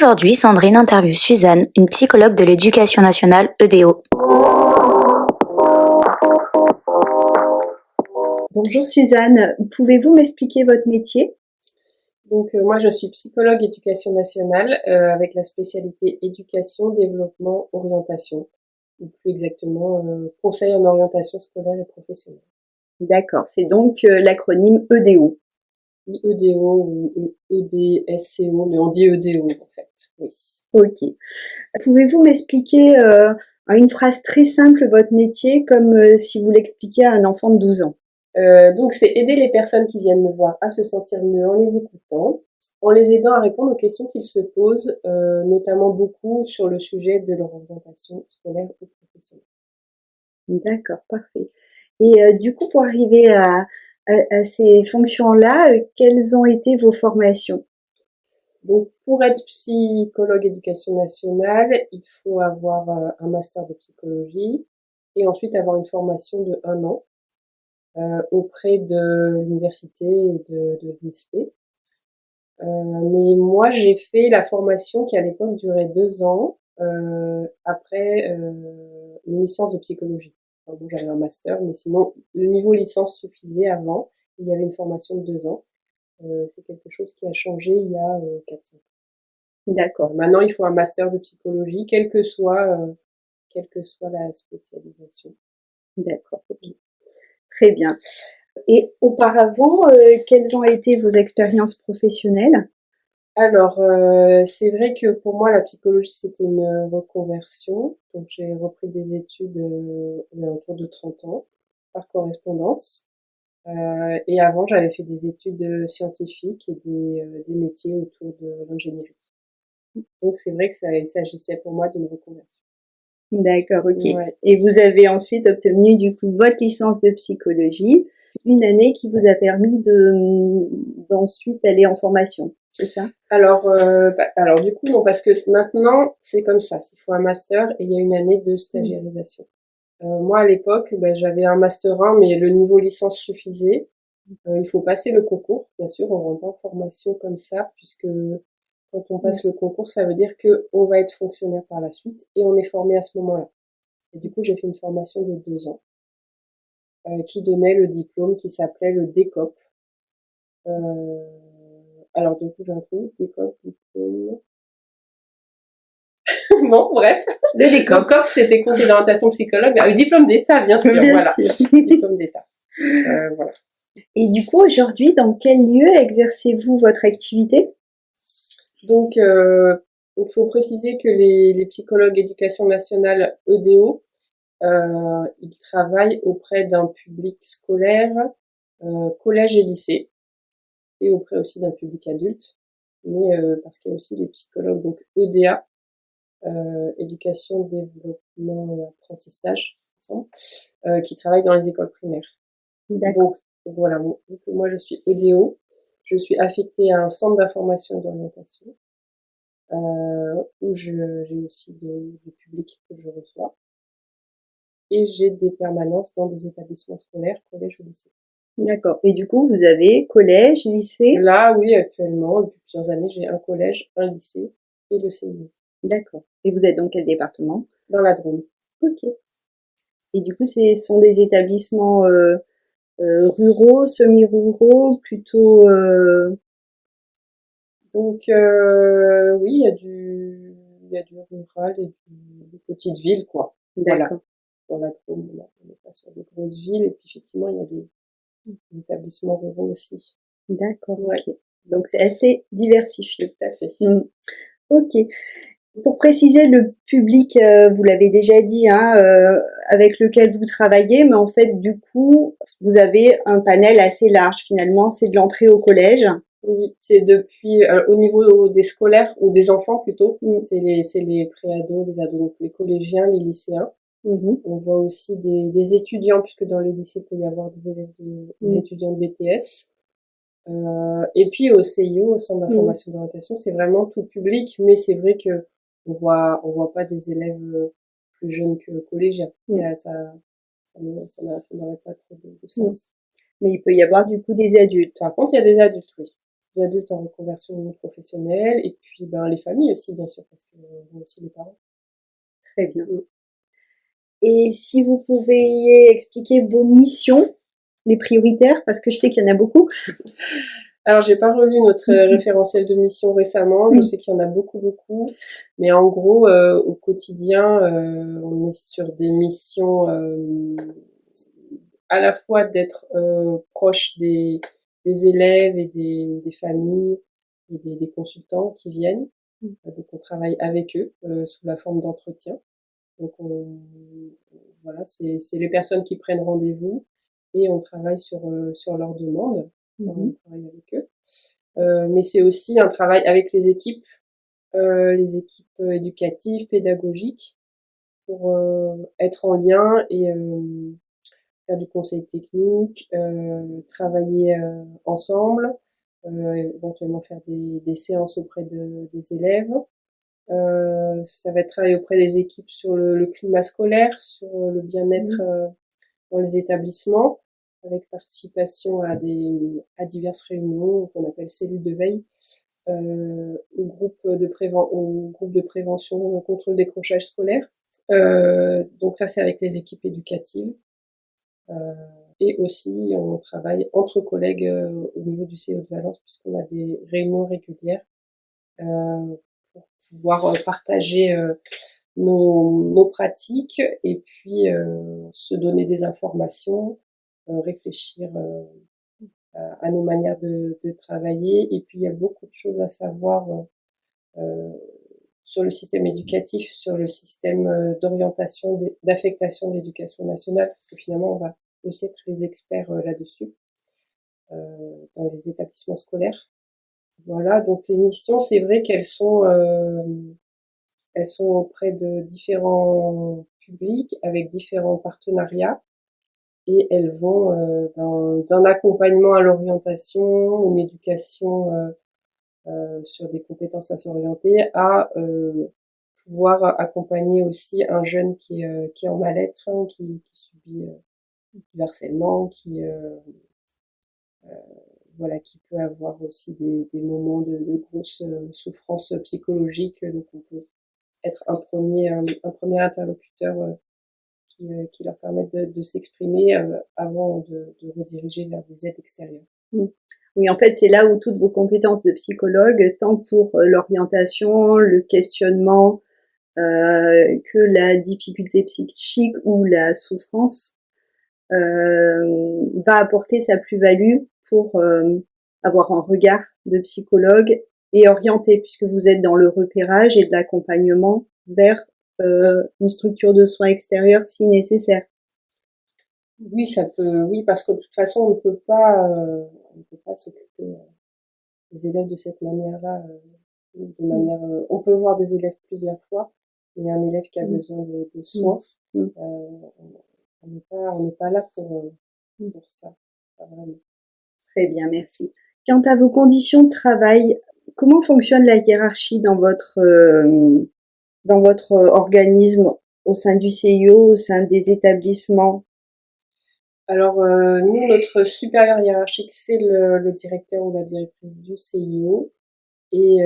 Aujourd'hui, Sandrine interviewe Suzanne, une psychologue de l'Éducation nationale EDO. Bonjour Suzanne, pouvez-vous m'expliquer votre métier? Donc moi je suis psychologue éducation nationale avec la spécialité éducation, développement, orientation, ou plus exactement conseil en orientation scolaire et professionnelle. D'accord, c'est donc l'acronyme EDO. Oui, EDO ou EDSCO, mais on dit EDO en fait, oui. Ok. Pouvez-vous m'expliquer en une phrase très simple votre métier comme si vous l'expliquiez à un enfant de 12 ans? Donc c'est aider les personnes qui viennent me voir à se sentir mieux en les écoutant, en les aidant à répondre aux questions qu'ils se posent, notamment beaucoup sur le sujet de leur orientation scolaire ou professionnelle. D'accord, parfait. Et du coup, pour arriver à ces fonctions-là, quelles ont été vos formations? Donc, pour être psychologue éducation nationale, il faut avoir un master de psychologie et ensuite avoir une formation de 1 an auprès de l'université et de l'INSPE. Mais moi, j'ai fait la formation qui à l'époque durait 2 ans après une licence de psychologie. Enfin, bon, j'avais un master, mais sinon, le niveau licence suffisait avant. Il y avait une formation de 2 ans. C'est quelque chose qui a changé il y a 4-5 ans. D'accord, Maintenant, il faut un master de psychologie, quelle que soit la spécialisation. d'accord, ok. Très bien. Et auparavant, quelles ont été vos expériences professionnelles? Alors, c'est vrai que pour moi, la psychologie, c'était une reconversion. Donc, j'ai repris des études autour de 30 ans par correspondance. Et avant, j'avais fait des études scientifiques et des métiers autour de l'ingénierie. Donc, c'est vrai que il s'agissait pour moi d'une reconversion. D'accord, ok. Ouais. Et vous avez ensuite obtenu du coup votre licence de psychologie, une année qui vous a permis d'ensuite aller en formation, c'est ça? Alors du coup non, parce que maintenant c'est comme ça, il faut un master et il y a une année de stagiairisation. Moi à l'époque, j'avais un master 1, mais le niveau licence suffisait. Il faut passer le concours, bien sûr, on rentre pas en formation comme ça, puisque quand on passe le concours, ça veut dire que on va être fonctionnaire par la suite et on est formé à ce moment-là. Et du coup, j'ai fait une formation de 2 ans qui donnait le diplôme qui s'appelait le DECOP. Alors du coup, j'ai un truc, DECOP, diplôme. Bon, bref. Le DECOP. DECOP, c'était conseil d'orientation psychologue, diplôme d'État, bien sûr, Bien voilà. sûr. Diplôme d'État. Voilà. Et du coup, aujourd'hui, dans quel lieu exercez-vous votre activité? Donc, il faut préciser que les psychologues éducation nationale EDO, ils travaillent auprès d'un public scolaire, collège et lycée, et auprès aussi d'un public adulte. Mais parce qu'il y a aussi les psychologues, donc EDA, éducation, développement et apprentissage, qui travaillent dans les écoles primaires. D'accord. Donc voilà, donc, moi je suis EDO, je suis affectée à un centre d'information et d'orientation, où j'ai aussi du public que je reçois, et j'ai des permanences dans des établissements scolaires, collège ou lycée. D'accord. Et du coup, vous avez collège, lycée? Là, oui, actuellement, depuis plusieurs années, j'ai un collège, un lycée et le CIE. D'accord. Et vous êtes dans quel département? Dans la Drôme. Ok. Et du coup, ce sont des établissements ruraux, semi-ruraux, plutôt Donc oui, il y a du rural et des petites villes, quoi. Voilà. d'accord. Dans la Drôme, on n'est pas sur des grosses villes, et puis effectivement, il y a des établissements ruraux aussi. D'accord, Ouais. ok. Donc c'est assez diversifié. Tout à fait. Ok. Pour préciser le public, vous l'avez déjà dit, hein, avec lequel vous travaillez, mais en fait, du coup, vous avez un panel assez large finalement. C'est de l'entrée au collège. Oui, c'est depuis au niveau des scolaires ou des enfants plutôt. C'est les préados, les ados, donc les collégiens, les lycéens. On voit aussi des étudiants, puisque dans les lycées, il peut y avoir des élèves des étudiants de BTS. Et puis au CIO, au centre d'information d'orientation, c'est vraiment tout public, mais c'est vrai que on voit pas des élèves plus jeunes que collégiens. Ça n'aurait pas trop de sens. Mais il peut y avoir du coup des adultes. Par contre, il y a des adultes, oui. adultes en reconversion professionnelle, et puis les familles aussi, bien sûr, parce que aussi les parents. Très bien. Et si vous pouviez expliquer vos missions, les prioritaires, parce que je sais qu'il y en a beaucoup. Alors, j'ai pas relu notre référentiel de mission récemment. Je sais qu'il y en a beaucoup, mais en gros, au quotidien, on est sur des missions à la fois d'être proche des élèves et des familles et des consultants qui viennent. Donc, on travaille avec eux sous la forme d'entretien. Donc, voilà, c'est les personnes qui prennent rendez-vous et on travaille sur leurs demandes. On travaille avec eux. Mais c'est aussi un travail avec les équipes éducatives, pédagogiques, pour être en lien et faire du conseil technique, travailler ensemble, éventuellement faire des séances auprès des élèves. Ça va être travailler auprès des équipes sur le climat scolaire, sur le bien-être dans les établissements, avec participation à diverses réunions qu'on appelle cellules de veille, au groupe de prévention contre le décrochage scolaire. Donc ça, c'est avec les équipes éducatives. Et aussi, on travaille entre collègues au niveau du CO de Valence, puisqu'on a des réunions régulières pour pouvoir partager nos pratiques et puis se donner des informations, réfléchir à nos manières de travailler. Et puis, il y a beaucoup de choses à savoir sur le système éducatif, sur le système d'orientation, d'affectation de l'éducation nationale, parce que finalement, on va aussi être les experts là-dessus dans les établissements scolaires. Voilà, donc les missions, c'est vrai qu'elles sont auprès de différents publics avec différents partenariats et elles vont d'un accompagnement à l'orientation, une éducation sur des compétences à s'orienter, à pouvoir accompagner aussi un jeune qui est en mal-être, hein, qui subit du harcèlement, voilà, qui peut avoir aussi des moments de grosse souffrance psychologique. Donc on peut être un premier interlocuteur qui leur permette de s'exprimer avant de rediriger vers des aides extérieures. Oui, en fait, c'est là où toutes vos compétences de psychologue, tant pour l'orientation, le questionnement, que la difficulté psychique ou la souffrance, va apporter sa plus-value pour avoir un regard de psychologue et orienter, puisque vous êtes dans le repérage et de l'accompagnement vers une structure de soins extérieure si nécessaire. Oui, ça peut. Oui, parce que de toute façon, on ne peut pas s'occuper des élèves de cette manière-là. De manière, on peut voir des élèves plusieurs fois. Il y a un élève qui a besoin de soins. On n'est pas là pour ça. Pas vraiment. Très bien, merci. Quant à vos conditions de travail, comment fonctionne la hiérarchie dans votre organisme, au sein du CIO, au sein des établissements? Alors, nous, notre supérieur hiérarchique, c'est le directeur ou la directrice du CIO. Et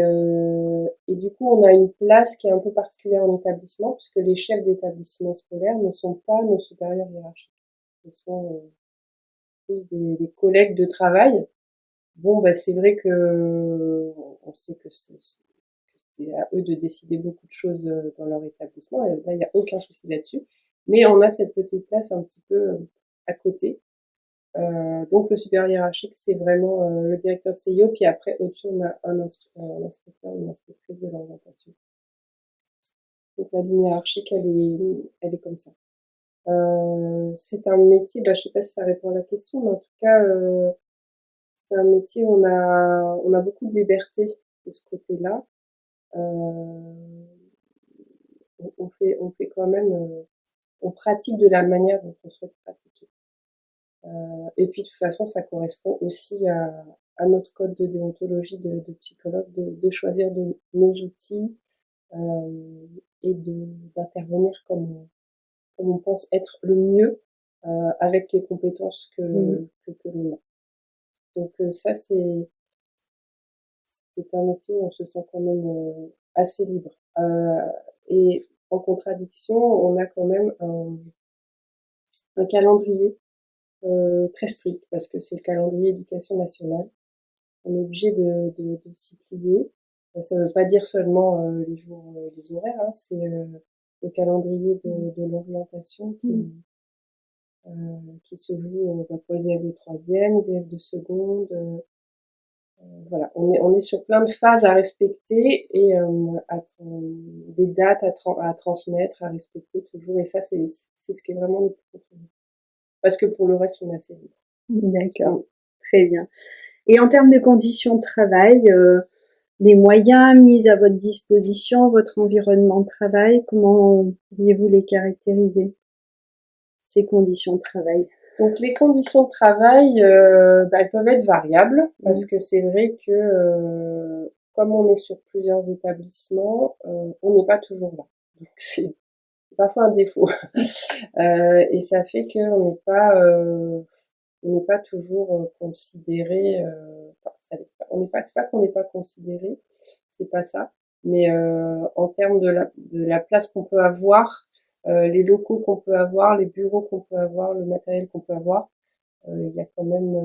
du coup, on a une place qui est un peu particulière en établissement, puisque les chefs d'établissement scolaire ne sont pas nos supérieurs hiérarchiques. Ce sont plus des collègues de travail. Bon, c'est vrai que on sait que c'est à eux de décider beaucoup de choses dans leur établissement. Et là, il n'y a aucun souci là-dessus. Mais on a cette petite place un petit peu à côté. Donc le supérieur hiérarchique, c'est vraiment le directeur de CIO, puis après au-dessus on a un inspecteur, une inspectrice de l'orientation. Donc la ligne hiérarchique, elle est comme ça. C'est un métier, je sais pas si ça répond à la question, mais en tout cas c'est un métier où on a beaucoup de liberté de ce côté-là. On fait quand même, on pratique de la manière dont on souhaite pratiquer. Et puis de toute façon, ça correspond aussi à notre code de déontologie de psychologue, de choisir nos outils et d'intervenir comme on pense être le mieux avec les compétences que l'on a. Donc ça, c'est c'est un métier où on se sent quand même assez libre. Et en contradiction, on a quand même un calendrier très strict parce que c'est le calendrier éducation nationale. On est obligé de s'y plier. Ça ne veut pas dire seulement les jours, les horaires, hein, c'est le calendrier de l'orientation qui se joue pour les élèves de troisième, les élèves de seconde. Voilà, on est sur plein de phases à respecter et des dates à transmettre, à respecter toujours. Et ça, c'est ce qui est vraiment le plus contrôlé. Parce que pour le reste, on est assez libre. D'accord, très bien. Et en termes de conditions de travail, les moyens mis à votre disposition, votre environnement de travail, comment pourriez-vous les caractériser, ces conditions de travail? Donc les conditions de travail, elles peuvent être variables parce que c'est vrai que comme on est sur plusieurs établissements, on n'est pas toujours là. Donc c'est parfois un défaut. Et ça fait qu'on n'est pas toujours considéré. C'est pas qu'on n'est pas considéré, c'est pas ça. Mais en termes de la place qu'on peut avoir, les locaux qu'on peut avoir, les bureaux qu'on peut avoir, le matériel qu'on peut avoir, il y a quand même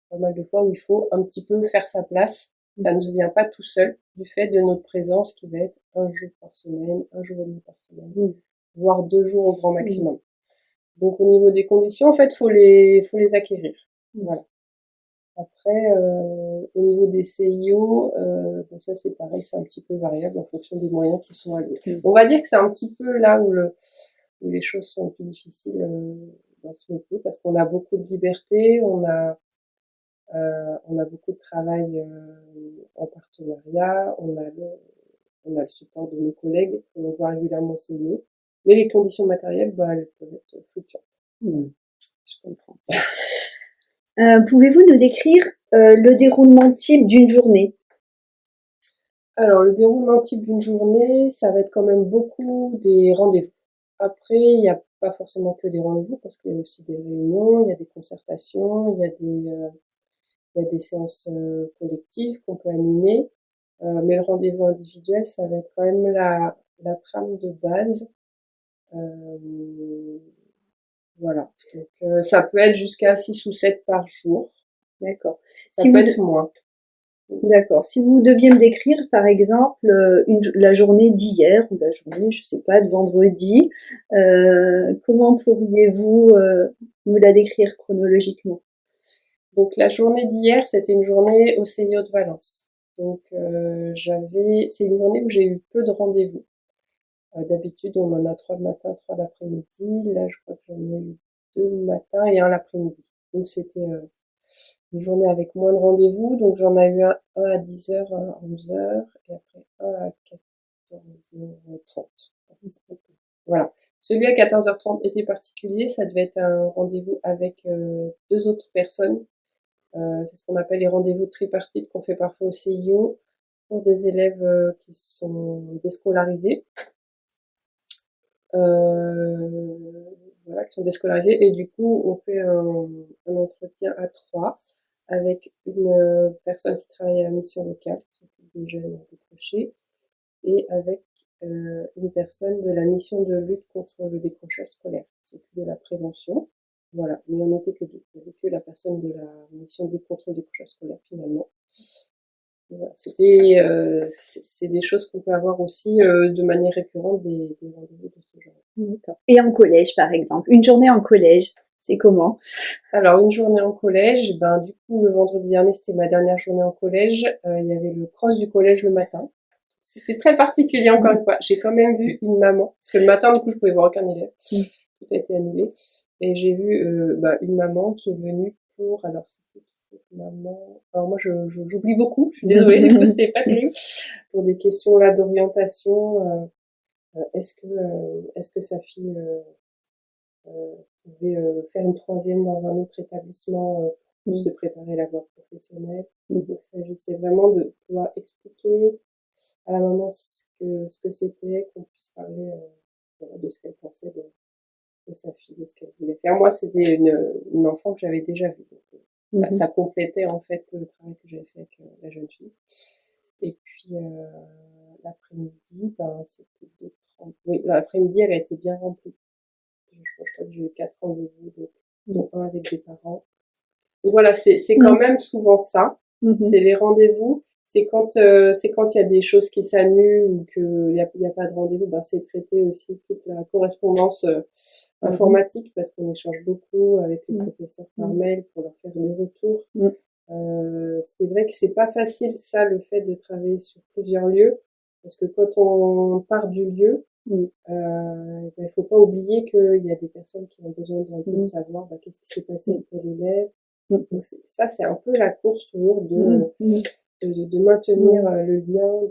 pas mal de fois où il faut un petit peu faire sa place. Ça ne vient pas tout seul du fait de notre présence qui va être un jour par semaine, un jour et demi par semaine, voire 2 jours au grand maximum. Donc au niveau des conditions, en fait, faut les acquérir. Voilà. Après, au niveau des CIO, ça c'est pareil, c'est un petit peu variable en fonction des moyens qui sont alloués. On va dire que c'est un petit peu là où les choses sont plus difficiles dans ce métier parce qu'on a beaucoup de liberté, on a beaucoup de travail en partenariat, on a le support de nos collègues, on voit régulièrement au CIO, mais les conditions matérielles, elles peuvent être fluctuantes. Je comprends. Pouvez-vous nous décrire le déroulement type d'une journée? Alors, le déroulement type d'une journée, ça va être quand même beaucoup des rendez-vous. Après, il n'y a pas forcément que des rendez-vous parce qu'il y a aussi des réunions, il y a des concertations, il y a des séances collectives qu'on peut animer. Mais le rendez-vous individuel, ça va être quand même la trame de base. Voilà. Donc, ça peut être jusqu'à 6 ou 7 par jour. D'accord. Ça peut être moins. D'accord. Si vous deviez me décrire, par exemple, la journée d'hier ou la journée, je sais pas, de vendredi, comment pourriez-vous me la décrire chronologiquement? Donc la journée d'hier, c'était une journée au CIO de Valence. Donc c'est une journée où j'ai eu peu de rendez-vous. D'habitude, on en a 3 le matin, 3 l'après-midi. Là, je crois que j'en ai eu 2 le matin et 1 l'après-midi. Donc c'était une journée avec moins de rendez-vous. Donc j'en ai eu un à 10h, un à 11h et après un à 14h30. Voilà. Celui à 14h30 était particulier. Ça devait être un rendez-vous avec 2 autres personnes. C'est ce qu'on appelle les rendez-vous tripartites qu'on fait parfois au CIO pour des élèves qui sont déscolarisés. Voilà, qui sont déscolarisés. Et du coup, on fait un entretien à 3 avec une personne qui travaille à la mission locale, qui s'occupe des jeunes décrochés, et avec une personne de la mission de lutte contre le décrochage scolaire, qui s'occupe de la prévention. Voilà, mais on n'était que deux. Il n'y avait que la personne de la mission de lutte contre le décrochage scolaire, finalement. Voilà, c'est des choses qu'on peut avoir aussi de manière récurrente des rendez-vous de ce genre. D'accord. Et en collège, par exemple, une journée en collège, c'est comment? Alors, une journée en collège, du coup, le vendredi dernier, c'était ma dernière journée en collège. Il y avait le cross du collège le matin. C'était très particulier, encore une fois. J'ai quand même vu une maman, parce que le matin, du coup, je pouvais voir aucun élève. Tout a été annulé. Et j'ai vu une maman qui est venue pour... Alors, c'était qui cette maman? Alors moi, j'oublie beaucoup. Je suis désolée, du coup, c'est pas terrible. Pour des questions là d'orientation, est-ce que sa fille pouvait faire une troisième dans un autre établissement pour se préparer à la voie professionnelle. Donc, il s'agissait vraiment de pouvoir expliquer à la maman ce que c'était, qu'on puisse parler de ce qu'elle pensait de sa fille, de ce qu'elle voulait faire. Moi, c'était une enfant que j'avais déjà vue. Donc, ça complétait en fait le travail que j'avais fait avec la jeune fille. Et puis l'après-midi, c'était 2h30. Oui, l'après-midi, elle a été bien remplie. Je crois que j'ai eu 4 rendez-vous, dont un avec des parents. Donc voilà, c'est quand même souvent ça. C'est les rendez-vous. C'est quand il y a des choses qui s'annulent ou qu'il y a pas de rendez-vous, c'est traité aussi toute la correspondance informatique parce qu'on échange beaucoup avec les professeurs par mail pour leur faire des retours. C'est vrai que c'est pas facile ça, le fait de travailler sur plusieurs lieux, parce que quand on part du lieu, il faut pas oublier qu'il y a des personnes qui ont besoin d'un peu de savoir qu'est-ce qui s'est passé avec tel élève. Donc ça, c'est un peu la course toujours de maintenir le lien,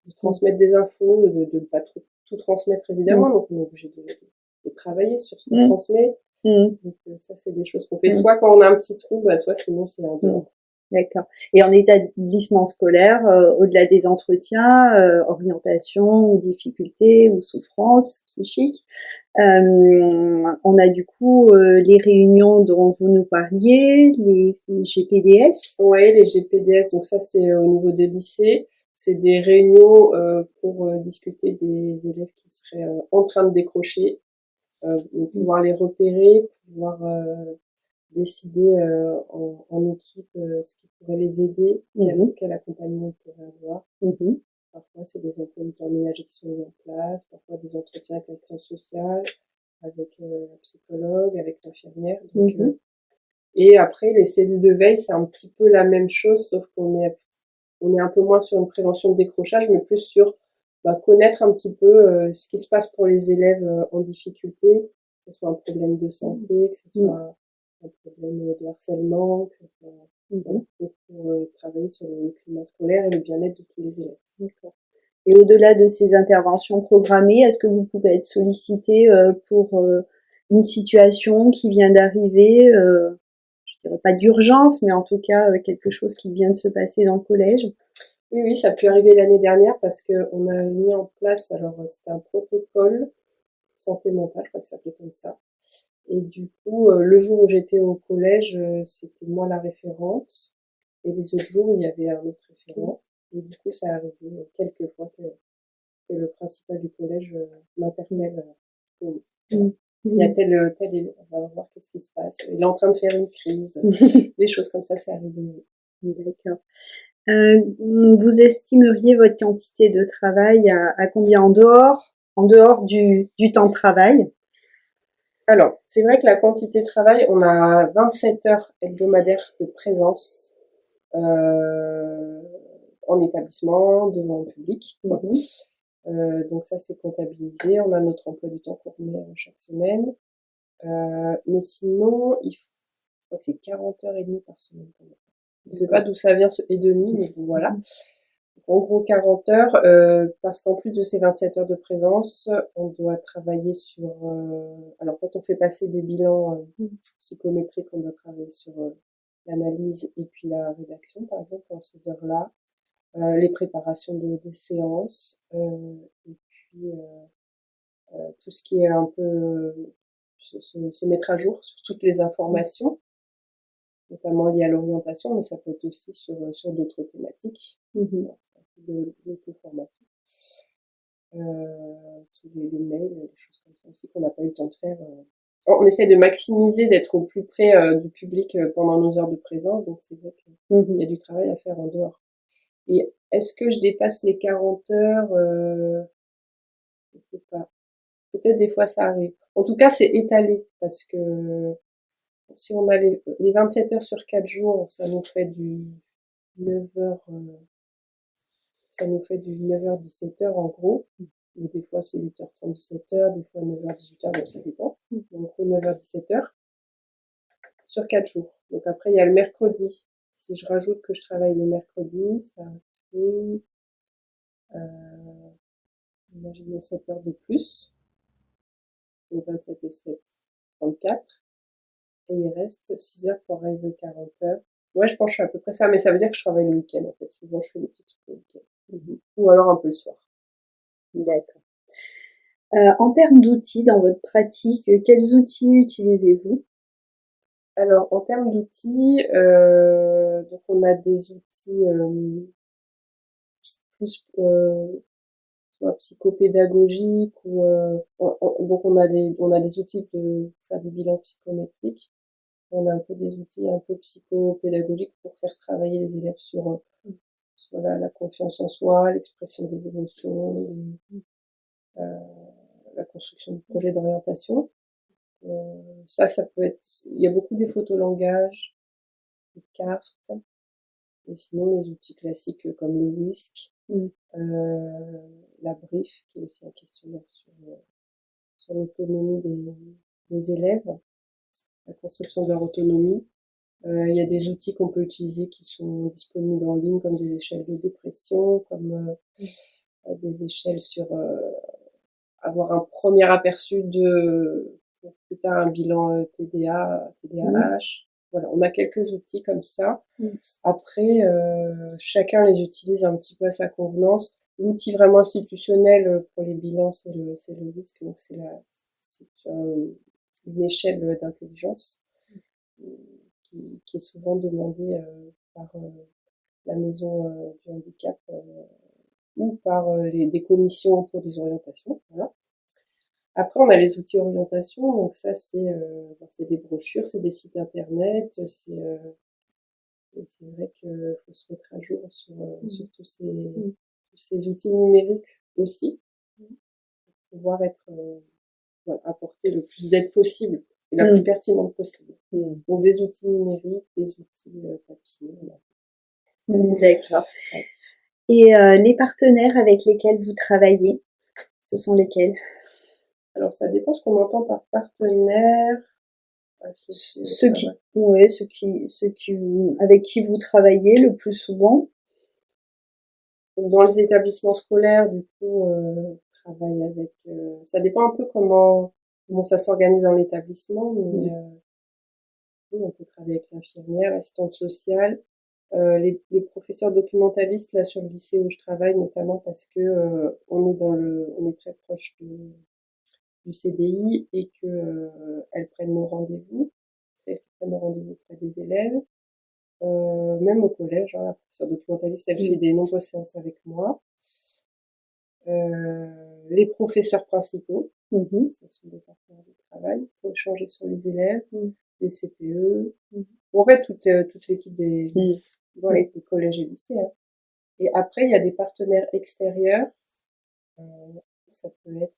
de transmettre des infos, de pas tout transmettre évidemment. Donc on est obligé de travailler sur ce qu'on transmet. Donc ça, c'est des choses qu'on fait soit quand on a un petit trou, soit sinon c'est en dehors. D'accord. Et en établissement scolaire, au-delà des entretiens, orientation ou difficultés ou souffrances psychiques, on a du coup les réunions dont vous nous parliez, les GPDS. Oui, les GPDS, donc ça c'est au niveau des lycées. C'est des réunions pour discuter des élèves qui seraient en train de décrocher, pouvoir les repérer, pouvoir décider en équipe ce qui pourrait les aider, quel accompagnement ils pourraient avoir. Parfois, c'est des emplois du temps ménager qui sont mis en place, parfois des entretiens avec l'assistance sociale, avec la psychologue, avec l'infirmière. Donc, et après, les cellules de veille, c'est un petit peu la même chose, sauf qu'on est un peu moins sur une prévention de décrochage, mais plus sur connaître un petit peu ce qui se passe pour les élèves en difficulté, que ce soit un problème de santé, que ce soit un problème de harcèlement, que ce soit pour travailler sur le climat scolaire et le bien-être de tous les élèves. D'accord. Et au-delà de ces interventions programmées, est-ce que vous pouvez être sollicité pour une situation qui vient d'arriver, je dirais pas d'urgence, mais en tout cas quelque chose qui vient de se passer dans le collège? Oui, ça a pu arriver l'année dernière parce qu'on a mis en place, alors c'était un protocole santé mentale, je crois que ça s'appelait comme ça. Et du coup, le jour où j'étais au collège, c'était moi la référente. Et les autres jours, il y avait un autre référent. Et du coup, ça arrivait quelques fois que le principal du collège m'interpelle. Il y a tel élève, on va voir qu'est-ce qui se passe. Il est en train de faire une crise. Des choses comme ça, c'est arrivé. D'accord. Vous estimeriez votre quantité de travail à combien en dehors du temps de travail? Alors, c'est vrai que la quantité de travail, on a 27 heures hebdomadaires de présence en établissement, devant le public. Donc ça, c'est comptabilisé. On a notre emploi du temps qu'on remet chaque semaine. Mais sinon, je crois que c'est 40 heures et demie par semaine. Je ne sais pas d'où ça vient ce et demi, mais bon, voilà. En gros, 40 heures, parce qu'en plus de ces 27 heures de présence, on doit travailler sur... alors, quand on fait passer des bilans psychométriques, on doit travailler sur l'analyse et puis la rédaction, par exemple, dans ces heures-là. Les préparations des séances, et puis tout ce qui est un peu se mettre à jour sur toutes les informations, notamment liées à l'orientation, mais ça peut être aussi sur d'autres thématiques. De l'auto-formation. Tous les mails, des choses comme ça aussi qu'on n'a pas eu le temps de faire. On essaie de maximiser, d'être au plus près du public pendant nos heures de présence, donc c'est vrai qu'il y a du travail à faire en dehors. Et est-ce que je dépasse les 40 heures je sais pas. Peut-être des fois ça arrive. En tout cas, c'est étalé, parce que si on a les 27 heures sur 4 jours, ça nous fait du 9h, ça nous fait du 9h-17h en gros. Donc, des fois c'est 8h30, 17h, des fois 9h, 18h, donc ça dépend. Donc 9h, 17h sur 4 jours. Donc après il y a le mercredi. Si je rajoute que je travaille le mercredi, ça fait imaginons 7 heures de plus. Donc 27 et 7, 34. Et il reste 6 heures pour arriver aux 40 heures. Ouais, je pense que je fais à peu près ça, mais ça veut dire que je travaille le week-end en fait. Souvent je fais des petits trucs le week-end. Ou alors un peu le soir. D'accord. En termes d'outils dans votre pratique, quels outils utilisez-vous? Alors, en termes d'outils, donc on a des outils plus soit psychopédagogiques ou donc on a des outils de faire des bilans psychométriques. On a un peu des outils un peu psychopédagogiques pour faire travailler les élèves sur la confiance en soi, l'expression des émotions, la construction du projet d'orientation. Ça peut être... Il y a beaucoup des photolangage, des cartes, et sinon les outils classiques comme le WISC, la brief, qui est aussi un questionnaire sur l'autonomie des élèves, la construction de leur autonomie. Il y a des outils qu'on peut utiliser qui sont disponibles en ligne, comme des échelles de dépression, comme des échelles sur avoir un premier aperçu de plus tard un bilan TDA, TDAH. Voilà, on a quelques outils comme ça. Après, chacun les utilise un petit peu à sa convenance. L'outil vraiment institutionnel pour les bilans, c'est le WISC, donc c'est une échelle d'intelligence qui est souvent demandée par la maison du handicap ou par des commissions pour des orientations. Voilà. Après, on a les outils orientation, donc ça c'est des brochures, c'est des sites internet, c'est vrai qu'il faut se mettre à jour sur tous ces outils numériques aussi, pour pouvoir apporter le plus d'aide possible et la plus pertinente possible. Donc des outils numériques, des outils papier. Voilà. D'accord. Et les partenaires avec lesquels vous travaillez, ce sont lesquels? Alors ça dépend ce qu'on entend par partenaire. Avec qui vous travaillez le plus souvent. Dans les établissements scolaires, du coup, travaille avec. Ça dépend un peu comment ça s'organise dans l'établissement, mais on peut travailler avec l'infirmière, l'assistante sociale, les professeurs documentalistes là sur le lycée où je travaille, notamment parce que on est très proche du CDI et que elles prennent nos rendez-vous, c'est elles qui prennent nos rendez-vous auprès des élèves. Même au collège, la professeure documentaliste, elle fait des nombreuses séances avec moi. Les professeurs principaux, ce sont des partenaires de travail pour échanger sur les élèves, les CPE, en fait toute l'équipe des collèges et lycées. Hein. Et après, il y a des partenaires extérieurs. Ça peut être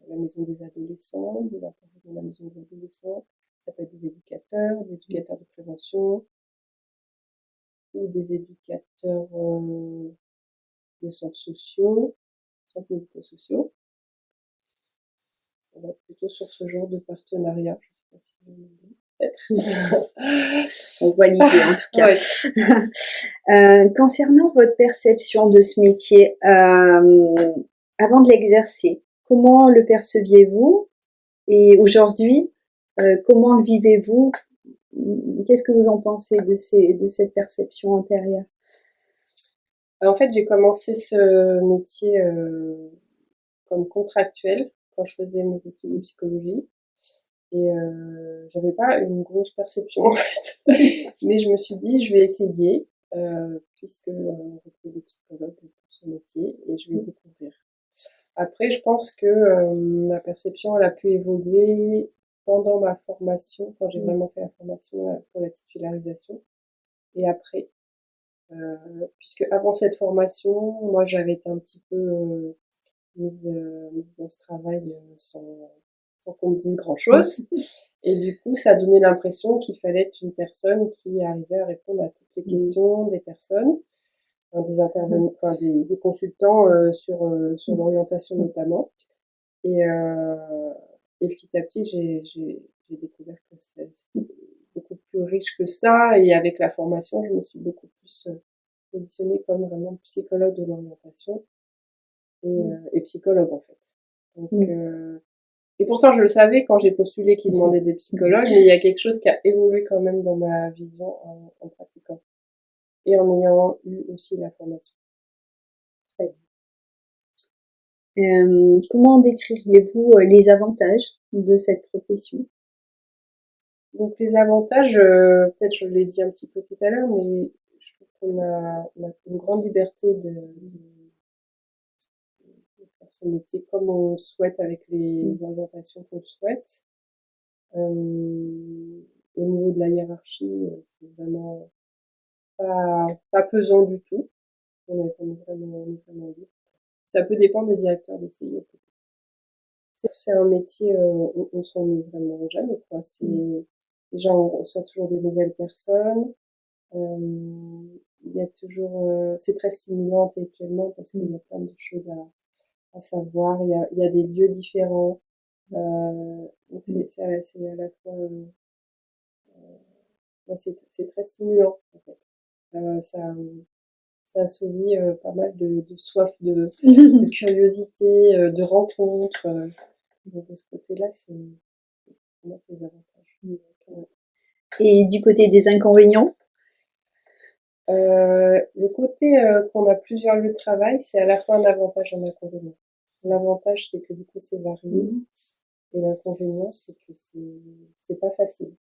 la maison des adolescents, de la maison des adolescents. Ça peut être des éducateurs de prévention, ou des éducateurs des centres sociaux, centres médico-sociaux. On va être plutôt sur ce genre de partenariat. Je ne sais pas si vous peut-être. On voit l'idée en tout cas. Ouais. Concernant votre perception de ce métier, avant de l'exercer, comment le perceviez-vous? Et aujourd'hui, comment le vivez-vous? Qu'est-ce que vous en pensez de cette perception antérieure? En fait, j'ai commencé ce métier comme contractuel quand je faisais mes études de psychologie. Et j'avais pas une grosse perception en fait. Mais je me suis dit, je vais essayer, puisque on retrouve des psychologues pour ce métier, et je vais découvrir. Après, je pense que ma perception elle a pu évoluer pendant ma formation, quand j'ai vraiment fait la formation pour la titularisation, et après. Puisque avant cette formation, moi j'avais été un petit peu mise dans ce travail sans qu'on me dise grand-chose. Et du coup, ça donnait l'impression qu'il fallait être une personne qui arrivait à répondre à toutes les questions des personnes, des intervenants, des consultants sur l'orientation notamment. Et petit à petit, j'ai découvert que c'était beaucoup plus riche que ça. Et avec la formation, je me suis beaucoup plus positionnée comme vraiment psychologue de l'orientation et psychologue en fait. Donc et pourtant, je le savais quand j'ai postulé qu'ils demandaient des psychologues, mais il y a quelque chose qui a évolué quand même dans ma vision en pratiquant. Et en ayant eu aussi la formation. Très bien. Comment décririez-vous les avantages de cette profession? Donc les avantages, peut-être je l'ai dit un petit peu tout à l'heure, mais je trouve qu'on on a une grande liberté de faire son métier comme on le souhaite avec les orientations qu'on souhaite. Au niveau de la hiérarchie, c'est vraiment pas pesant du tout. On est vraiment libre. Ça peut dépendre des directeurs de CIO. C'est un métier, on s'ennuie vraiment jamais, quoi. Déjà, on reçoit toujours des nouvelles personnes. Il y a toujours, c'est très stimulant intellectuellement parce qu'il y a plein de choses à savoir. Il y a des lieux différents. Donc c'est à la fois, c'est très stimulant, en fait. Ça assouvit pas mal de soif de curiosité, de rencontres. Donc de ce côté-là, pour moi, c'est des avantages. Ouais. Et du côté des inconvénients? Le côté qu'on a plusieurs lieux de travail, c'est à la fois un avantage et un inconvénient. L'avantage, c'est que du coup, c'est varié. Et l'inconvénient, c'est que c'est pas facile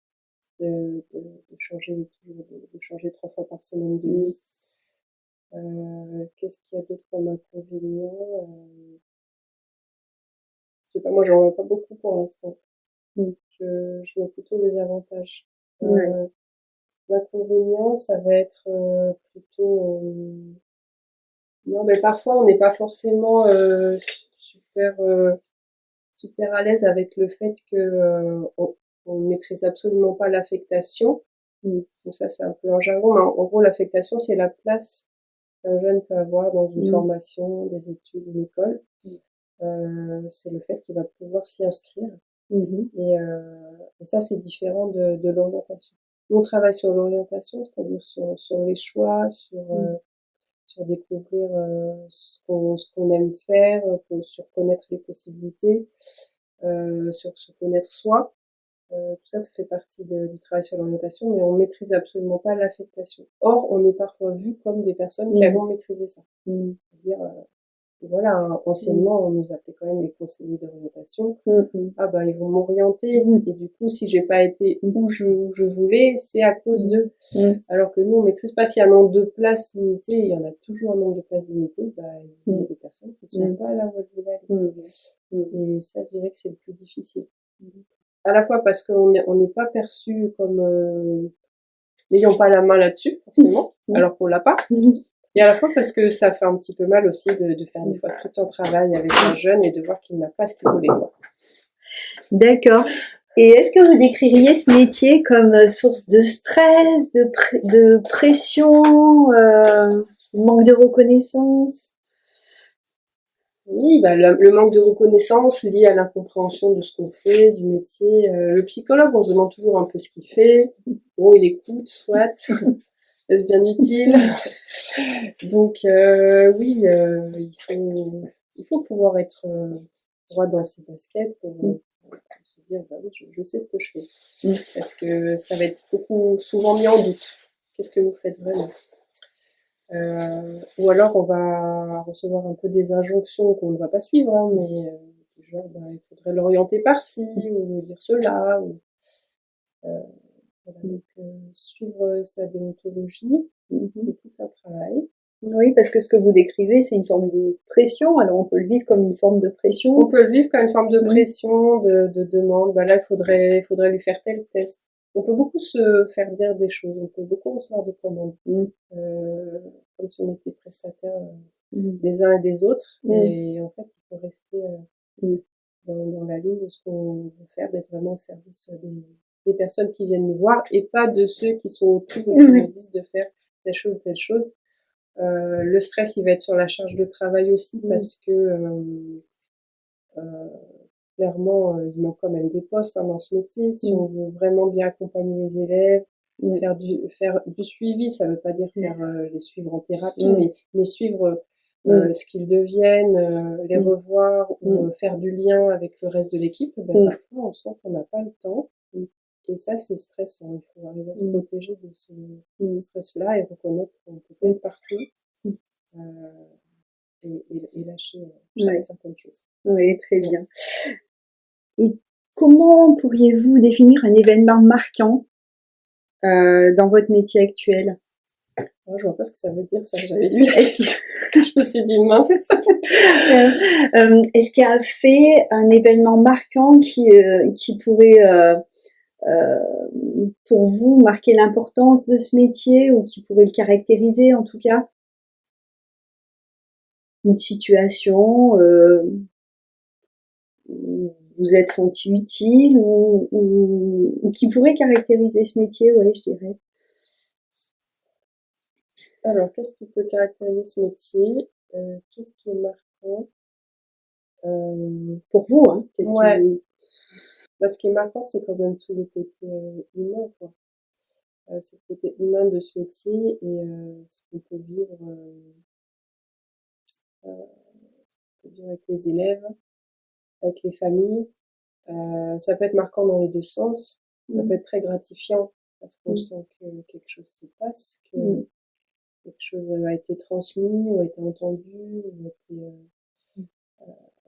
de changer de changer 3 fois par semaine de lieu. Qu'est-ce qu'il y a d'autre comme inconvénient? Je sais pas, moi j'en vois pas beaucoup pour l'instant. Je vois plutôt les avantages. L'inconvénient, ça va être plutôt non, mais parfois on n'est pas forcément super à l'aise avec le fait que on maîtrise absolument pas l'affectation. Donc ça c'est un peu un jargon, mais en gros l'affectation c'est la place qu'un jeune peut avoir dans une formation, des études, une école. C'est le fait qu'il va pouvoir s'y inscrire. Et ça c'est différent de l'orientation. Nous on travaille sur l'orientation, c'est-à-dire sur les choix, sur découvrir ce qu'on aime faire, sur connaître les possibilités, sur se connaître soi. Tout ça, ça fait partie du travail sur l'orientation, mais on maîtrise absolument pas l'affectation. Or, on est parfois vu comme des personnes qui avons maîtrisé ça. C'est-à-dire, voilà, anciennement, on nous appelait quand même les conseillers d'orientation. Ah bah, ils vont m'orienter. Et du coup, si j'ai pas été où je voulais, c'est à cause d'eux. Alors que nous, on maîtrise pas. S'il y a un nombre de places limitées, il y en a toujours un nombre de places limitées, bah, il y a des personnes qui sont pas là où elles voulaient aller. Et ça, je dirais que c'est le plus difficile. À la fois parce qu'on n'est pas perçu comme n'ayant pas la main là-dessus, forcément, alors qu'on l'a pas. Et à la fois parce que ça fait un petit peu mal aussi de faire des fois tout un travail avec un jeune et de voir qu'il n'a pas ce qu'il voulait. D'accord. Et est-ce que vous décririez ce métier comme source de stress, de pression, manque de reconnaissance? Oui, bah, le manque de reconnaissance lié à l'incompréhension de ce qu'on fait, du métier. Le psychologue, on se demande toujours un peu ce qu'il fait. Bon, il écoute, soit. Est-ce bien utile? Donc oui, il faut pouvoir être droit dans ses baskets pour se dire bah oui, je sais ce que je fais. Parce que ça va être souvent mis en doute. Qu'est-ce que vous faites vraiment? Ou alors on va recevoir un peu des injonctions qu'on ne va pas suivre, hein, mais genre bah, il faudrait l'orienter par-ci ou dire cela. Voilà, donc suivre sa déontologie, c'est tout un travail. Oui, parce que ce que vous décrivez, c'est une forme de pression. Alors, on peut le vivre comme une forme de pression. On peut le vivre comme une forme de pression, de demande. Bah là, il faudrait lui faire tel test. On peut beaucoup se faire dire des choses. On peut beaucoup recevoir de commandes. Comme si on était prestataire des uns et des autres. Et en fait, il faut rester dans la ligne de ce qu'on veut faire, d'être vraiment au service des personnes qui viennent nous voir et pas de ceux qui sont autour et qui nous disent de faire telle chose ou telle chose. Le stress, il va être sur la charge de travail aussi parce que clairement, il manque quand même des postes dans ce métier. Si on veut vraiment bien accompagner les élèves, faire du suivi, ça veut pas dire faire les suivre en thérapie, mais suivre ce qu'ils deviennent, les revoir ou faire du lien avec le reste de l'équipe. Ben, parfois, on sent qu'on n'a pas le temps. Et ça, c'est stressant. Il faut arriver à se protéger de ce stress-là et reconnaître qu'on peut pas être partout et lâcher certaines choses. Oui, très bien. Et comment pourriez-vous définir un événement marquant dans votre métier actuel? Je vois pas ce que ça veut dire, ça. J'avais lu la question. Je me suis dit, mince. Est-ce qu'il y a un fait, un événement marquant qui pourrait, pour vous, marquer l'importance de ce métier ou qui pourrait le caractériser en tout cas? Une situation où vous êtes senti utile ou qui pourrait caractériser ce métier, ouais, je dirais. Alors, qu'est-ce qui peut caractériser ce métier? Qu'est-ce qui est marquant? Pour vous, hein? Ouais. Ce qui est marquant, c'est quand même tout le côté humain, quoi. C'est le côté humain de ce métier et ce qu'on peut vivre, avec les élèves, avec les familles. Ça peut être marquant dans les deux sens. Ça peut être très gratifiant parce qu'on sent que quelque chose se passe, que quelque chose a été transmis ou a été entendu ou a été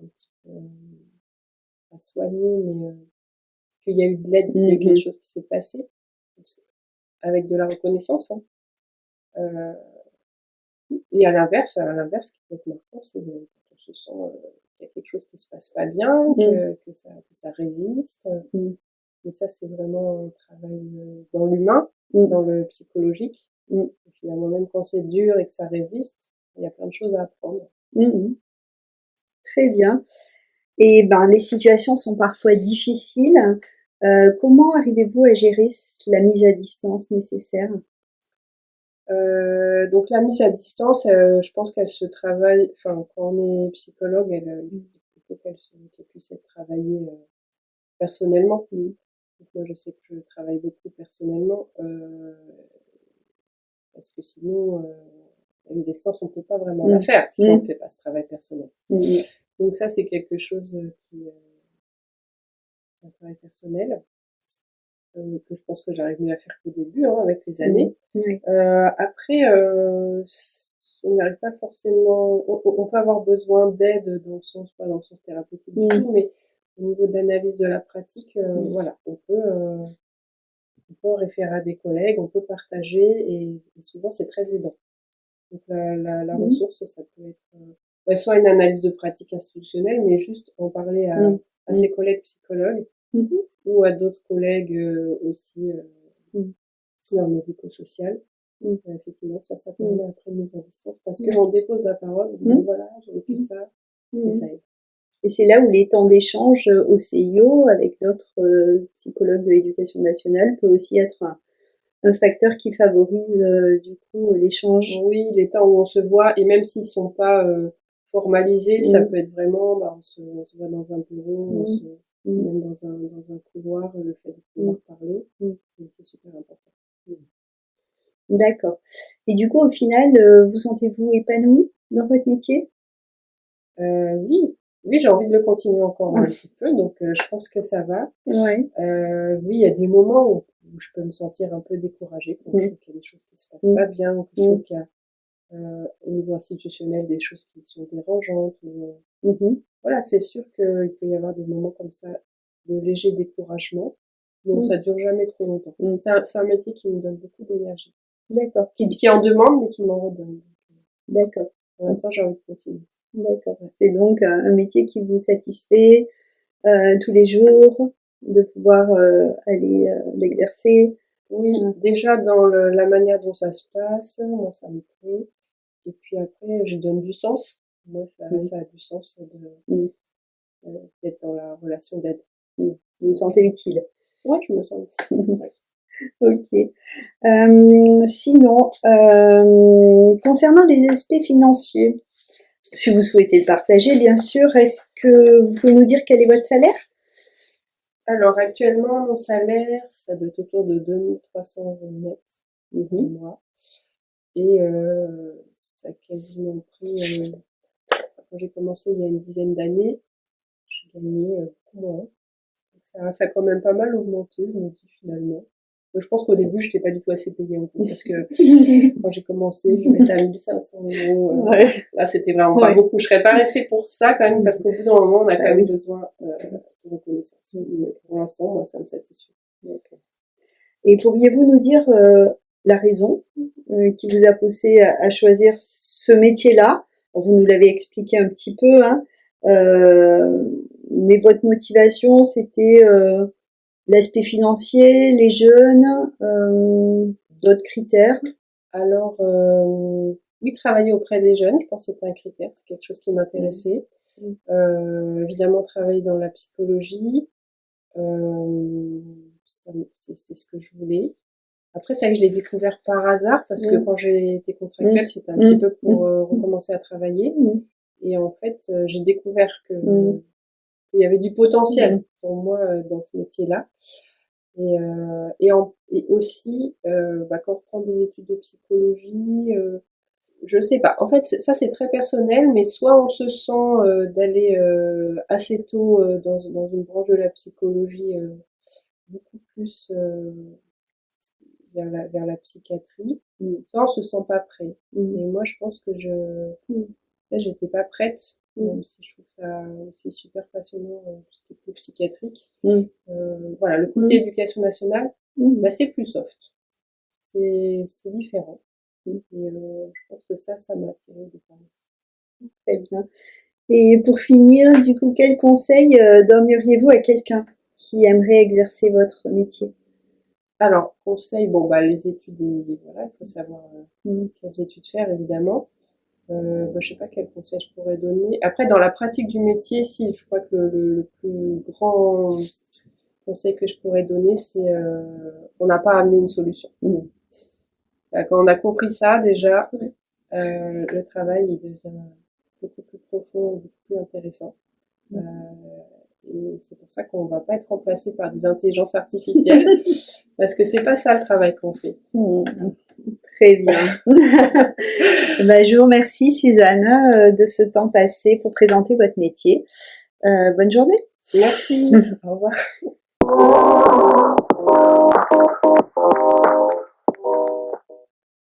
un petit peu pas soigné, mais qu'il y a eu de l'aide, il y a eu quelque chose qui s'est passé avec de la reconnaissance. Hein. Et à l'inverse, ce qui peut être marquant, c'est quand on se sent qu'il y a quelque chose qui se passe pas bien, que ça résiste. Et ça, c'est vraiment un travail dans l'humain, dans le psychologique. Et finalement, même quand c'est dur et que ça résiste, il y a plein de choses à apprendre. Très bien. Et les situations sont parfois difficiles. Comment arrivez-vous à gérer la mise à distance nécessaire? Donc la mise à distance, je pense qu'elle se travaille, enfin quand on est psychologue, il faut qu'elle puisse être travaillée personnellement. Donc moi je sais que je travaille beaucoup personnellement parce que sinon une distance on peut pas vraiment la faire si on ne fait pas ce travail personnel. Donc ça c'est quelque chose qui un travail personnel. Que je pense que j'arrive mieux à faire qu'au début, hein, avec les années. Après, on n'y arrive pas forcément. On peut avoir besoin d'aide dans le sens, pas dans le sens thérapeutique du tout, mais au niveau de l'analyse de la pratique, voilà, on peut référer à des collègues, on peut partager et souvent c'est très aidant. Donc la ressource, ça peut être soit une analyse de pratique institutionnelle, mais juste en parler à ses collègues psychologues. Ou à d'autres collègues aussi dans le médico-social. Effectivement, ça permet après mise à distance parce qu'on dépose la parole, on dit voilà, j'ai vécu ça, et ça aide. Et c'est là où les temps d'échange au CIO avec d'autres psychologues de l'éducation nationale peut aussi être un facteur qui favorise du coup l'échange. Oui, les temps où on se voit, et même s'ils sont pas formalisés, ça peut être vraiment, on se voit dans un bureau, même dans un couloir, le fait de pouvoir parler, c'est super important. D'accord. Et du coup, au final, vous sentez-vous épanoui dans votre métier? Oui, j'ai envie de le continuer encore un petit peu, donc je pense que ça va. Ouais. Oui, il y a des moments où je peux me sentir un peu découragée, quand je trouve qu'il y a des choses qui se passent pas bien, ou que je trouve qu'il y a au niveau institutionnel des choses qui sont dérangeantes. Voilà, c'est sûr qu'il peut y avoir des moments comme ça de léger découragement. Bon, ça dure jamais trop longtemps. C'est un métier qui me donne beaucoup d'énergie. D'accord. Qui en demande, mais qui m'en redonne. D'accord. Pour l'instant, j'ai envie de continuer. D'accord. C'est donc un métier qui vous satisfait tous les jours, de pouvoir aller l'exercer. Oui, déjà dans la manière dont ça se passe, moi ça me plaît. Et puis après, je donne du sens. Moi, ça a du sens d'être dans la relation d'aide. Vous vous sentez utile? Ouais, je me sens utile. Ok. Sinon, concernant les aspects financiers, si vous souhaitez le partager, bien sûr, est-ce que vous pouvez nous dire quel est votre salaire? Alors, actuellement, mon salaire, ça doit être autour de 2300 € net par mois. Et ça a quasiment pris... quand j'ai commencé il y a une dizaine d'années, j'ai gagné beaucoup moins. Donc ça a quand même pas mal augmenté, je me dis finalement. Je pense qu'au début, je n'étais pas du tout assez payée en tout, parce que quand j'ai commencé, je m'étais à 1500 €. Là, c'était vraiment pas beaucoup. Je serais pas restée pour ça quand même, parce qu'au bout d'un moment, on a quand même besoin de reconnaissance. Pour l'instant, moi, ça me satisfait. Et pourriez-vous nous dire la raison qui vous a poussé à choisir ce métier-là? Vous nous l'avez expliqué un petit peu, hein, mais votre motivation, c'était l'aspect financier, les jeunes, d'autres critères? Alors, oui, travailler auprès des jeunes, je pense que c'était un critère, c'est quelque chose qui m'intéressait. Évidemment, travailler dans la psychologie, c'est ce que je voulais. Après, c'est vrai que je l'ai découvert par hasard parce que quand j'ai été contractuelle, c'était un petit peu pour recommencer à travailler. Et en fait, j'ai découvert qu'il y avait du potentiel pour moi dans ce métier-là. Et aussi, quand on prend des études de psychologie, je sais pas. En fait, ça c'est très personnel, mais soit on se sent d'aller assez tôt dans une branche de la psychologie beaucoup plus vers la psychiatrie, soit on se sent pas prêt. Et moi, je pense que là, j'étais pas prête, même si je trouve ça aussi super passionnant, tout ce qui est plus psychiatrique. Voilà, le côté éducation nationale, c'est plus soft. C'est différent. Et je pense que ça m'a attiré de part aussi. Très bien. Et pour finir, du coup, quel conseil donneriez-vous à quelqu'un qui aimerait exercer votre métier? Alors, conseil, les études, voilà, il faut savoir quelles études faire, évidemment. Je sais pas quel conseil je pourrais donner. Après, dans la pratique du métier, si, je crois que le plus grand conseil que je pourrais donner, c'est on n'a pas à amener une solution. Quand on a compris ça, déjà, le travail, il devient beaucoup plus profond, beaucoup plus intéressant. Et c'est pour ça qu'on va pas être remplacé par des intelligences artificielles, parce que c'est pas ça le travail qu'on fait. Très bien. Je vous remercie, Suzanne, de ce temps passé pour présenter votre métier. Bonne journée. Merci. Au revoir.